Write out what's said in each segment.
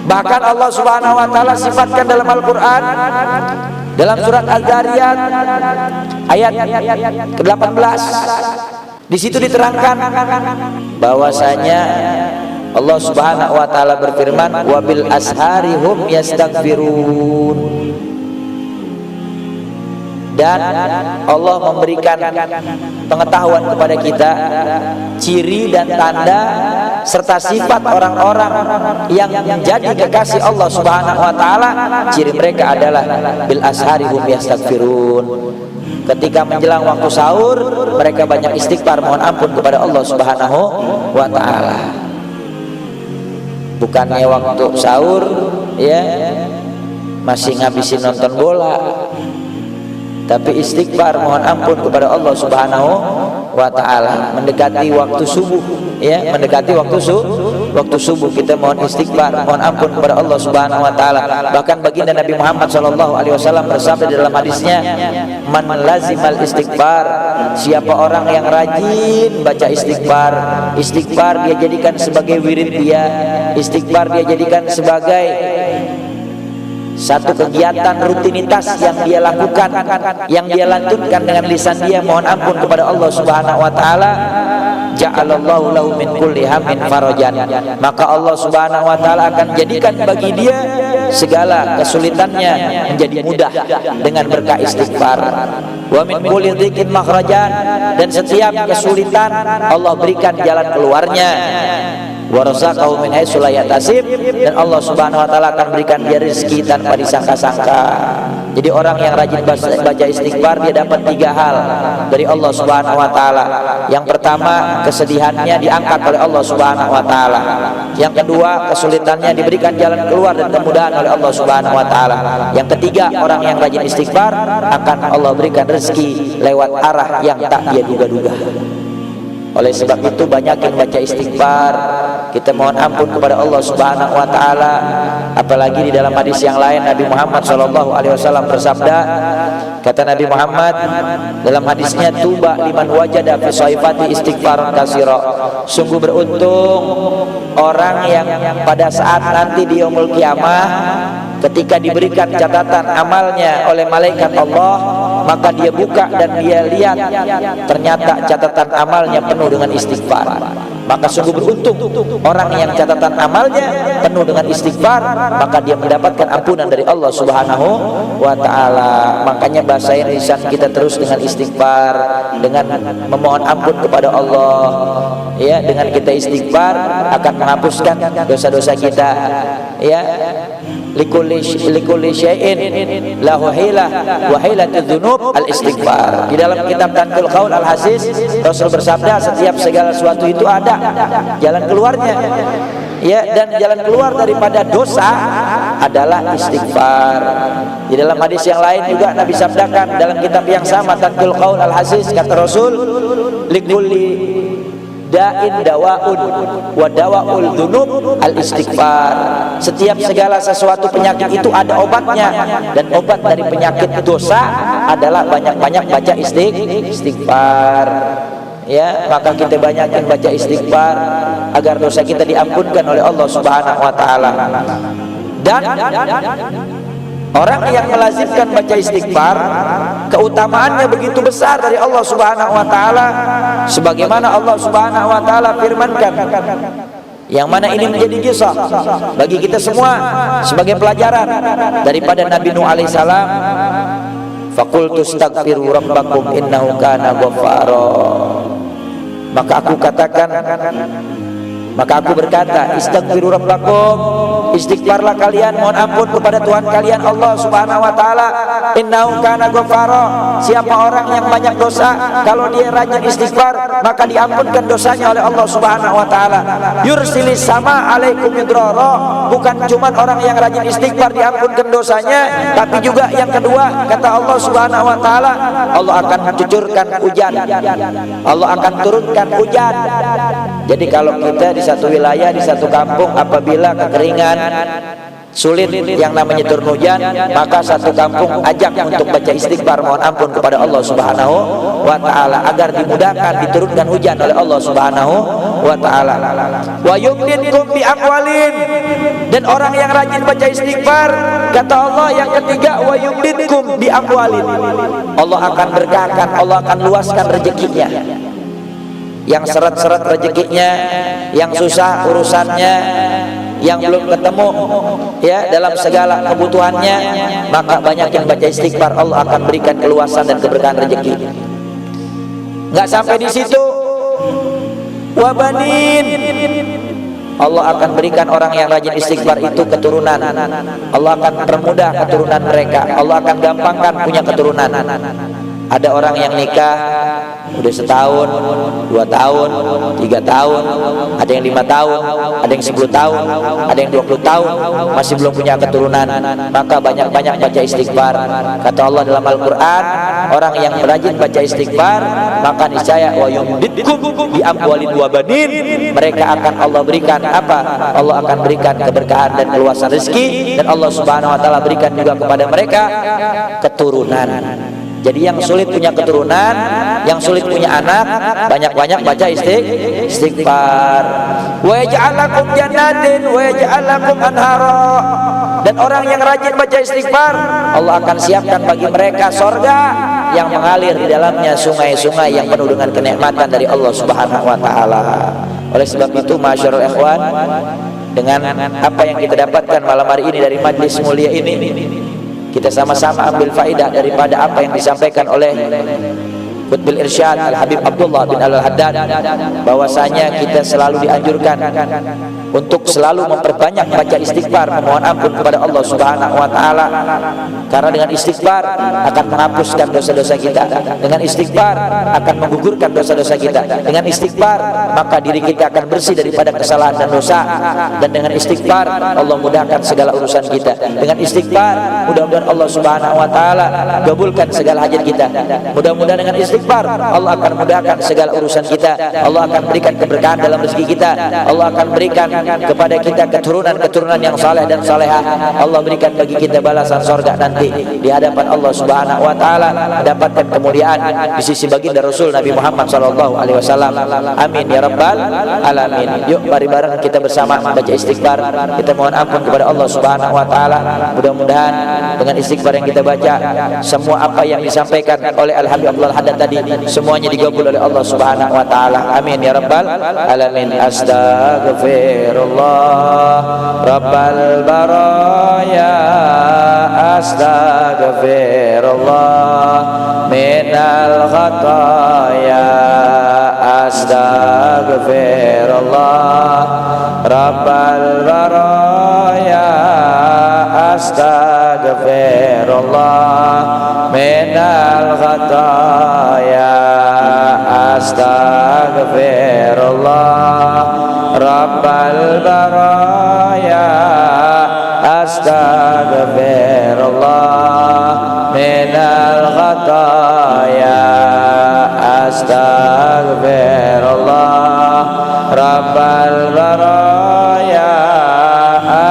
Bahkan Allah Subhanahu wa taala sifatkan dalam Al-Qur'an dalam surat Az-Zariyat ayat ke-18. Di situ diterangkan bahwasanya Allah Subhanahu wa taala berfirman, wa bil ashari hum yastaghfirun. Dan Allah memberikan pengetahuan kepada kita ciri dan tanda serta sifat orang-orang yang menjadi kekasih Allah Subhanahu wa taala. Ciri mereka adalah bil ashari hum yastaghfirun. Ketika menjelang waktu sahur, mereka banyak istighfar, mohon ampun kepada Allah Subhanahu wa taala. Bukannya waktu sahur ya masih ngabisin nonton bola, tapi istighfar, mohon ampun kepada Allah Subhanahu wa taala. Mendekati waktu subuh ya, mendekati waktu subuh kita mohon istighfar, mohon ampun kepada Allah Subhanahu wa taala. Bahkan baginda Nabi Muhammad sallallahu alaihi wasallam bersabda dalam hadisnya, man lazimal istighfar, siapa orang yang rajin baca istighfar, istighfar dia jadikan sebagai wirid dia, istighfar dia jadikan sebagai satu kegiatan rutinitas yang dia lakukan, yang dia lantunkan dengan lisan dia, mohon ampun kepada Allah Subhanahu wa taala, ja'alallahu lahu min kulli hammin farajan, maka Allah Subhanahu wa taala akan jadikan bagi dia segala kesulitannya menjadi mudah dengan berkah istighfar. Wa min kulli dhiqin makhrajan, dan setiap kesulitan Allah berikan jalan keluarnya. Wa razaqahu min haitsu la yahtasib, dan Allah Subhanahu wa taala akan berikan dia rezeki tanpa disangka-sangka. Jadi orang yang rajin baca istighfar dia dapat 3 hal dari Allah Subhanahu wa taala. Yang pertama, kesedihannya diangkat oleh Allah Subhanahu wa taala. Yang kedua, kesulitannya diberikan jalan keluar dan kemudahan oleh Allah Subhanahu wa taala. Yang ketiga, orang yang rajin istighfar akan Allah berikan rezeki lewat arah yang tak dia duga-duga. Oleh sebab itu banyak yang baca istighfar, kita mohon ampun kepada Allah Subhanahu wa taala. Apalagi di dalam hadis yang lain Nabi Muhammad sallallahu alaihi wasallam bersabda, kata Nabi Muhammad dalam hadisnya, tuba liman wajada fi saifati istighfaran katsira, sungguh beruntung orang yang pada saat nanti di yaumul kiamah ketika diberikan catatan amalnya oleh malaikat Allah, maka dia buka dan dia lihat ternyata catatan amalnya penuh dengan istighfar. Maka sungguh beruntung orang yang catatan amalnya penuh dengan istighfar, maka dia mendapatkan ampunan dari Allah Subhanahu wa taala. Makanya bahasain lisan kita terus dengan istighfar, dengan memohon ampun kepada Allah. Ya, dengan kita istighfar akan menghapuskan dosa-dosa kita. Ya, likulli syai'in lahu hilah wa hilatudz dzunub al istighfar. Di dalam kitab Tanqul Qaul Al Hasis, Rasul bersabda, setiap segala sesuatu itu ada jalan keluarnya. Ya, dan jalan keluar daripada dosa adalah istighfar. Di dalam hadis yang lain juga Nabi sabdakan dalam kitab yang sama Tanqul Qaul Al Hasis, kata Rasul, likulli da'in dawaun wa dawaul dzunub al istighfar. Setiap segala sesuatu penyakit itu ada obatnya, dan obat dari penyakit dosa adalah banyak-banyak baca istighfar. Ya, maka kita banyakin baca istighfar agar dosa kita diampunkan oleh Allah Subhanahu wa taala. Dan orang yang melazimkan baca istighfar, keutamaannya begitu besar dari Allah Subhanahu wa taala, sebagaimana Allah Subhanahu wa taala firmankan, yang mana ini menjadi kisah bagi kita semua sebagai pelajaran daripada Nabi Nuh alaihissalam. Faqultu astaghfiru rabbakum innahu kana ghaffara. Maka aku berkata, istaghfiru rabbakum, istighfarlah kalian, mohon ampun kepada Tuhan kalian Allah Subhanahu wa taala. Innahu kana ghaffara, siapa orang yang banyak dosa, kalau dia rajin istighfar maka diampunkan dosanya oleh Allah Subhanahu wa taala. Yursilis sama alaikum midrara, bukan cuma orang yang rajin istighfar diampunkan dosanya, tapi juga yang kedua, kata Allah Subhanahu wa taala, Allah akan cucurkan hujan, Allah akan turunkan hujan. Jadi kalau kita di satu wilayah, di satu kampung, apabila kekeringan, sulit yang namanya turun hujan, maka satu kampung ajak untuk baca istighfar mohon ampun kepada Allah Subhanahu wa taala agar dimudahkan diturunkan hujan oleh Allah Subhanahu wa taala. Wa yumdidkum bi amwalin, dan orang yang rajin baca istighfar kata Allah yang ketiga wa yumdidkum bi amwalin, Allah akan berkahkan, Allah akan luaskan rezekinya. Yang seret-seret rezekinya, yang susah urusannya, yang belum ketemu ya dalam segala kebutuhannya, maka banyak yang baca istighfar, Allah akan berikan keluasan dan keberkahan rezeki. Enggak sampai di situ, wabanin, Allah akan berikan orang yang rajin istighfar itu keturunan. Allah akan permudah keturunan mereka, Allah akan gampangkan punya keturunan. Ada orang yang nikah udah setahun, 2 tahun, 3 tahun, ada yang 5 tahun, ada yang 10 tahun, ada yang 20 tahun masih belum punya keturunan. Maka banyak-banyak baca istighfar. Kata Allah dalam Al-Quran, orang yang rajin baca istighfar maka niscaya wa yumdidkum bi amwalin wa banin, mereka akan Allah berikan apa? Allah akan berikan keberkahan dan keluasan rezeki, dan Allah Subhanahu wa taala berikan juga kepada mereka keturunan. Jadi yang sulit punya keturunan, yang sulit punya anak, banyak-banyak baca istighfar. Wa yaj'alakum jannatin wa yaj'alakum anhara, dan orang yang rajin baca istighfar Allah akan siapkan bagi mereka sorga yang mengalir di dalamnya sungai-sungai yang penuh dengan kenikmatan dari Allah Subhanahu wa taala. Oleh sebab itu masyarul ikhwan, dengan apa yang kita dapatkan malam hari ini dari majlis mulia ini, kita sama-sama ambil faedah daripada apa yang disampaikan oleh Qutbul Irsyad Al-Habib Abdullah bin Al-Haddad, bahwasanya kita selalu dianjurkan untuk selalu memperbanyak baca istighfar, memohon ampun kepada Allah Subhanahu wa taala. Karena dengan istighfar akan menghapuskan dosa-dosa kita. Dengan istighfar akan menggugurkan dosa-dosa kita. Dengan istighfar maka diri kita akan bersih daripada kesalahan dan dosa. Dan dengan istighfar Allah mudahkan segala urusan kita. Dengan istighfar mudah-mudahan Allah Subhanahu wa taala kabulkan segala hajat kita. Mudah-mudahan dengan istighfar Allah akan mudahkan segala urusan kita. Allah akan berikan keberkahan dalam rezeki kita. Allah akan berikan kepada kita keturunan-keturunan yang saleh dan salehah. Allah berikan bagi kita balasan sorga nanti di hadapan Allah Subhanahu wa taala, mendapatkan kemuliaan di sisi baginda Rasul Nabi Muhammad sallallahu alaihi wasallam. Amin ya rabbal alamin. Yuk mari bareng kita bersama baca istighfar. Kita mohon ampun kepada Allah Subhanahu wa taala. Mudah-mudahan dengan istighfar yang kita baca, semua apa yang disampaikan oleh Al-Habib Abdullah Haddad tadi semuanya digabul oleh Allah Subhanahu wa taala. Amin ya rabbal alamin. Astaghfirullah rabbal baraya, astaghfirullah minal khataya, astaghfirullah rabbal baraya, astaghfirullah minal khataya, astaghfirullah rabbal baraya, astaghfirullah minal khataya, astaghfirullah rabbal baraya,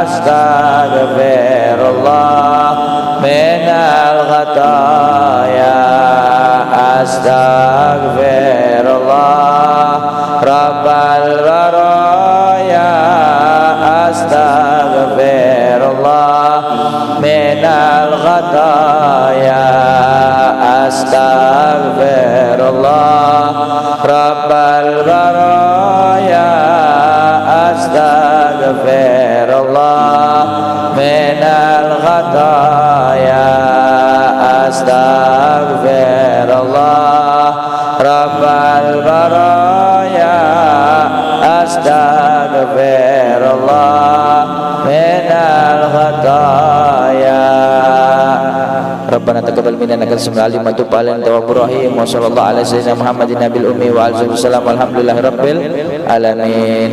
astaghfirullah minal khataya, astaghfirullah rabbal baraya, astaghfirullah minal khataya, astaghfirullah rabbal baraya, astaghfirullah minal khataya, astaghfirullah rabbal baraya, astaghfirullah minal khataya. Rabbana taqabbal minna innaka antas samiul alim wa tub alaina tawwabur rahim. Wa sallallahu ala sayyidina Muhammadin nabil ummi wa alihi wasallam. Alhamdulillahirabbil alamin.